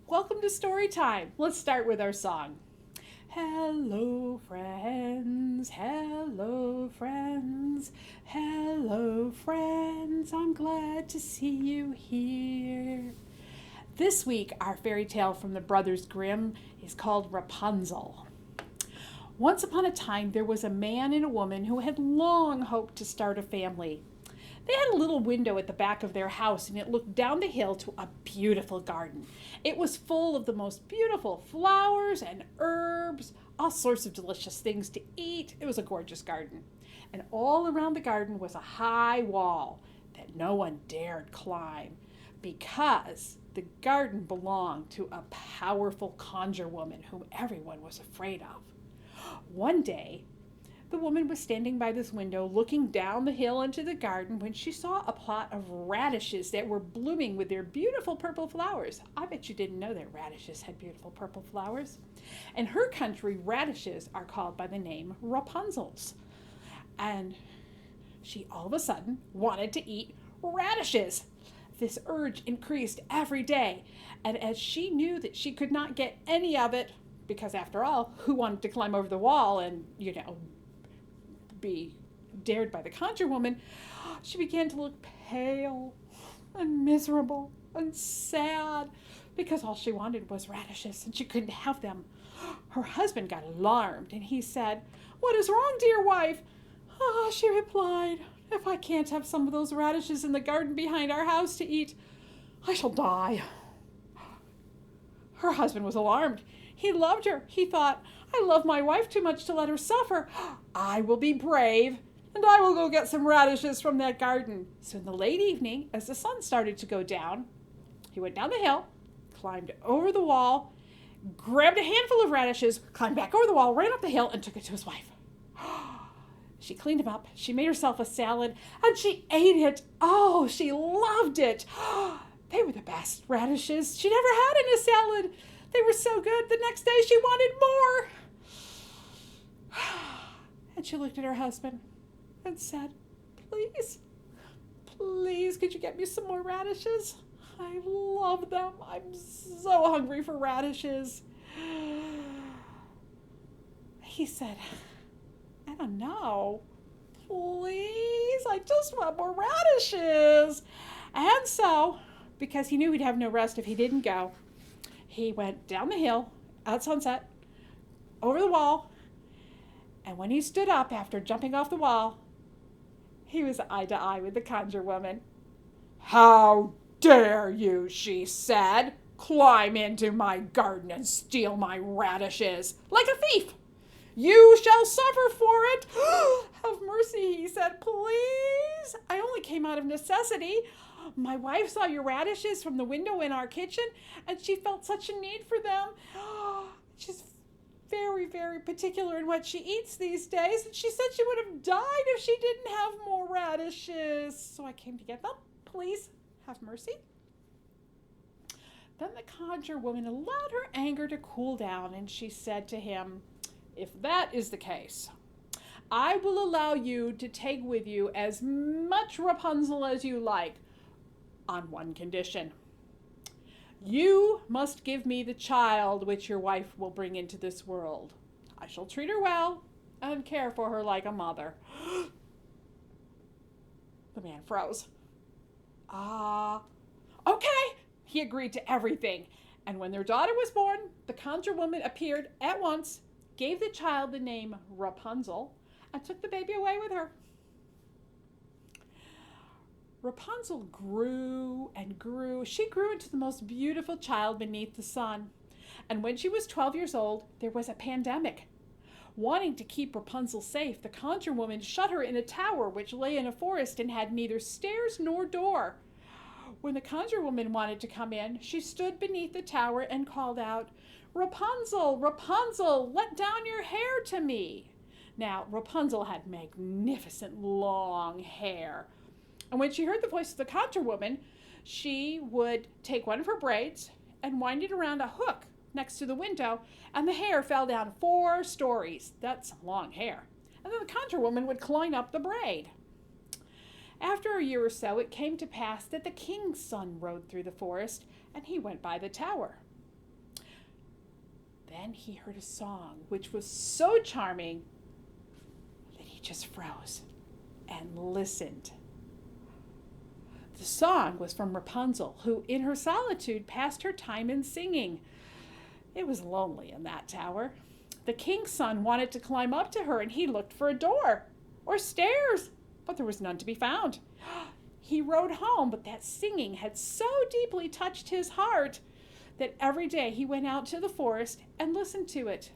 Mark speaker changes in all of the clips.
Speaker 1: Welcome to story time. Let's start with our song. Hello, friends. Hello, friends. Hello, friends. I'm glad to see you here. This week, our fairy tale from the Brothers Grimm is called Rapunzel. Once upon a time, there was a man and a woman who had long hoped to start a family. They had a little window at the back of their house, and it looked down the hill to a beautiful garden. It was full of the most beautiful flowers and herbs, all sorts of delicious things to eat. It was a gorgeous garden. And all around the garden was a high wall that no one dared climb because the garden belonged to a powerful conjure woman whom everyone was afraid of. One day, the woman was standing by this window looking down the hill into the garden when she saw a plot of radishes that were blooming with their beautiful purple flowers. I bet you didn't know that radishes had beautiful purple flowers. In her country, radishes are called by the name Rapunzels. And she all of a sudden wanted to eat radishes. This urge increased every day, and as she knew that she could not get any of it, because after all, who wanted to climb over the wall and, be dared by the conjure woman, she began to look pale and miserable and sad because all she wanted was radishes and she couldn't have them. Her husband got alarmed and he said, "What is wrong, dear wife?" She replied, "If I can't have some of those radishes in the garden behind our house to eat, I shall die." Her husband was alarmed. He loved her. He thought, "I love my wife too much to let her suffer. I will be brave, and I will go get some radishes from that garden." So in the late evening, as the sun started to go down, he went down the hill, climbed over the wall, grabbed a handful of radishes, climbed back over the wall, ran up the hill, and took it to his wife. She cleaned them up. She made herself a salad, and she ate it. Oh, she loved it. They were the best radishes she'd ever had in a salad. They were so good. The next day she wanted more. And she looked at her husband and said, "Please, please, could you get me some more radishes? I love them. I'm so hungry for radishes." He said, "I don't know. Please, I just want more radishes." And so, because he knew he'd have no rest if he didn't go, he went down the hill, at sunset, over the wall, and when he stood up after jumping off the wall, he was eye to eye with the conjure woman. "How dare you," she said, "climb into my garden and steal my radishes like a thief? You shall suffer for it." "Have mercy," he said, "please. I only came out of necessity. My wife saw your radishes from the window in our kitchen, and she felt such a need for them. She's very, very particular in what she eats these days, and she said she would have died if she didn't have more radishes. So I came to get them. Please, have mercy." Then the conjure woman allowed her anger to cool down, and she said to him, "If that is the case, I will allow you to take with you as much Rapunzel as you like, on one condition. You must give me the child which your wife will bring into this world. I shall treat her well and care for her like a mother." The man froze. Okay. He agreed to everything. And when their daughter was born, the conjure woman appeared at once, gave the child the name Rapunzel, and took the baby away with her. Rapunzel grew and grew. She grew into the most beautiful child beneath the sun. And when she was 12 years old, there was a pandemic. Wanting to keep Rapunzel safe, the conjure woman shut her in a tower which lay in a forest and had neither stairs nor door. When the conjure woman wanted to come in, she stood beneath the tower and called out, "Rapunzel, Rapunzel, let down your hair to me." Now, Rapunzel had magnificent long hair. And when she heard the voice of the conjure woman, she would take one of her braids and wind it around a hook next to the window, and the hair fell down 4 stories. That's some long hair. And then the conjure woman would climb up the braid. After a year or so, it came to pass that the king's son rode through the forest, and he went by the tower. Then he heard a song which was so charming that he just froze and listened. The song was from Rapunzel, who in her solitude passed her time in singing. It was lonely in that tower. The king's son wanted to climb up to her, and he looked for a door or stairs, but there was none to be found. He rode home, but that singing had so deeply touched his heart that every day he went out to the forest and listened to it.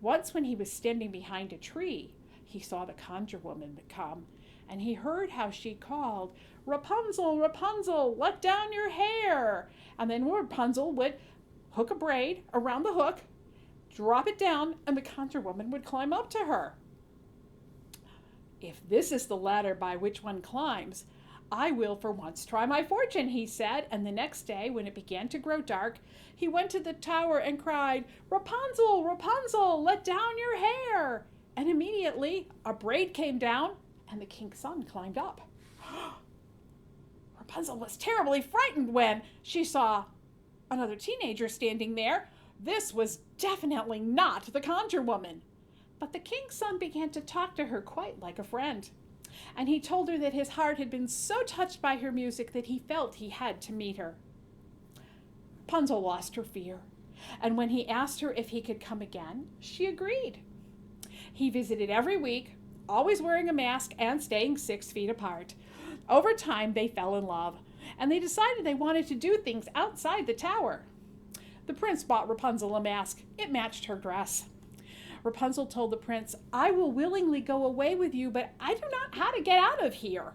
Speaker 1: Once when he was standing behind a tree, he saw the conjure woman come, and he heard how she called, "Rapunzel, Rapunzel, let down your hair." And then Rapunzel would hook a braid around the hook, drop it down, and the conjure woman would climb up to her. "If this is the ladder by which one climbs, I will for once try my fortune," he said, and the next day, when it began to grow dark, he went to the tower and cried, "Rapunzel, Rapunzel, let down your hair." And immediately a braid came down, and the king's son climbed up. Rapunzel was terribly frightened when she saw another teenager standing there. This was definitely not the conjure woman. But the king's son began to talk to her quite like a friend. And he told her that his heart had been so touched by her music that he felt he had to meet her. Rapunzel lost her fear, and when he asked her if he could come again, she agreed. He visited every week, always wearing a mask and staying 6 feet apart. Over time, they fell in love, and they decided they wanted to do things outside the tower. The prince bought Rapunzel a mask. It matched her dress. Rapunzel told the prince, "I will willingly go away with you, but I do not know how to get out of here.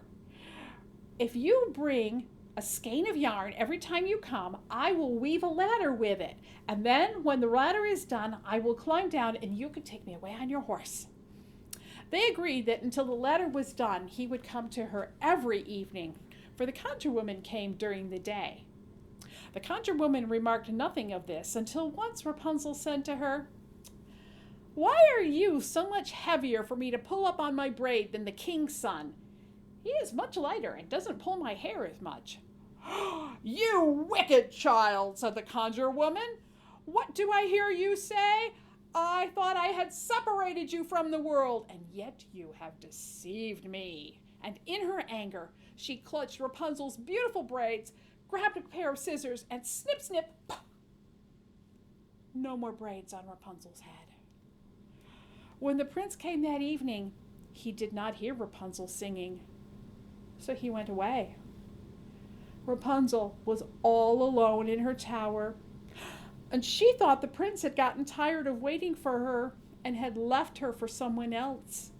Speaker 1: If you bring a skein of yarn every time you come, I will weave a ladder with it. And then when the ladder is done, I will climb down and you can take me away on your horse." They agreed that until the ladder was done, he would come to her every evening, for the conjure woman came during the day. The conjure woman remarked nothing of this until once Rapunzel said to her, "Why are you so much heavier for me to pull up on my braid than the king's son? He is much lighter and doesn't pull my hair as much." "You wicked child," said the conjure woman. "What do I hear you say? I thought I had separated you from the world, and yet you have deceived me." And in her anger, she clutched Rapunzel's beautiful braids, grabbed a pair of scissors, and snip, snip, pop. No more braids on Rapunzel's head. When the prince came that evening, he did not hear Rapunzel singing, so he went away. Rapunzel was all alone in her tower, and she thought the prince had gotten tired of waiting for her and had left her for someone else.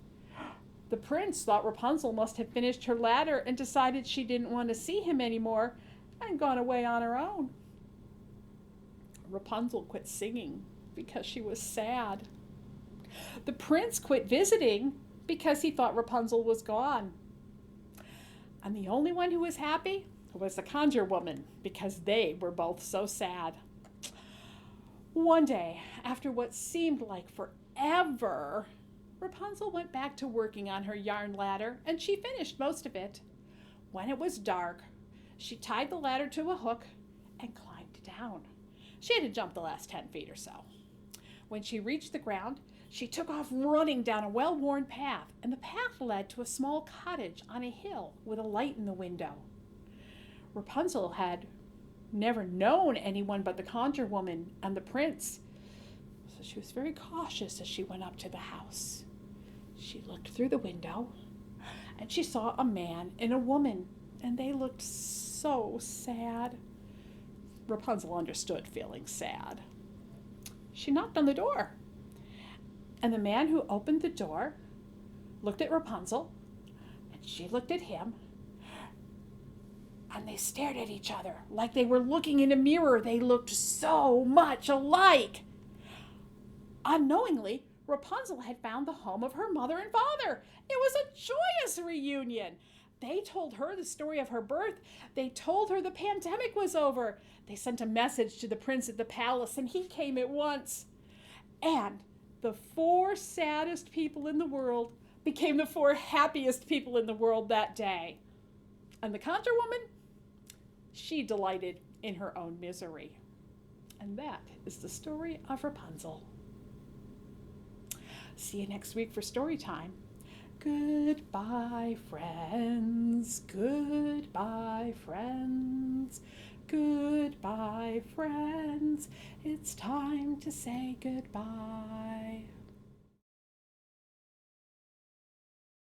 Speaker 1: The prince thought Rapunzel must have finished her ladder and decided she didn't want to see him anymore and gone away on her own. Rapunzel quit singing because she was sad. The prince quit visiting because he thought Rapunzel was gone. And the only one who was happy was the conjure woman, because they were both so sad. One day, after what seemed like forever, Rapunzel went back to working on her yarn ladder, and she finished most of it. When it was dark, she tied the ladder to a hook and climbed down. She had to jump the last 10 feet or so. When she reached the ground, she took off running down a well-worn path, and the path led to a small cottage on a hill with a light in the window. Rapunzel had never known anyone but the conjure woman and the prince, so she was very cautious as she went up to the house. She looked through the window, and she saw a man and a woman, and they looked so sad. Rapunzel understood feeling sad. She knocked on the door, and the man who opened the door looked at Rapunzel, and she looked at him, and they stared at each other like they were looking in a mirror. They looked so much alike. Unknowingly, Rapunzel had found the home of her mother and father. It was a joyous reunion. They told her the story of her birth. They told her the pandemic was over. They sent a message to the prince at the palace, and he came at once. And the 4 saddest people in the world became the 4 happiest people in the world that day. And the conjure woman, she delighted in her own misery. And that is the story of Rapunzel. See you next week for story time. Goodbye, friends. Goodbye, friends. Goodbye, friends. It's time to say goodbye.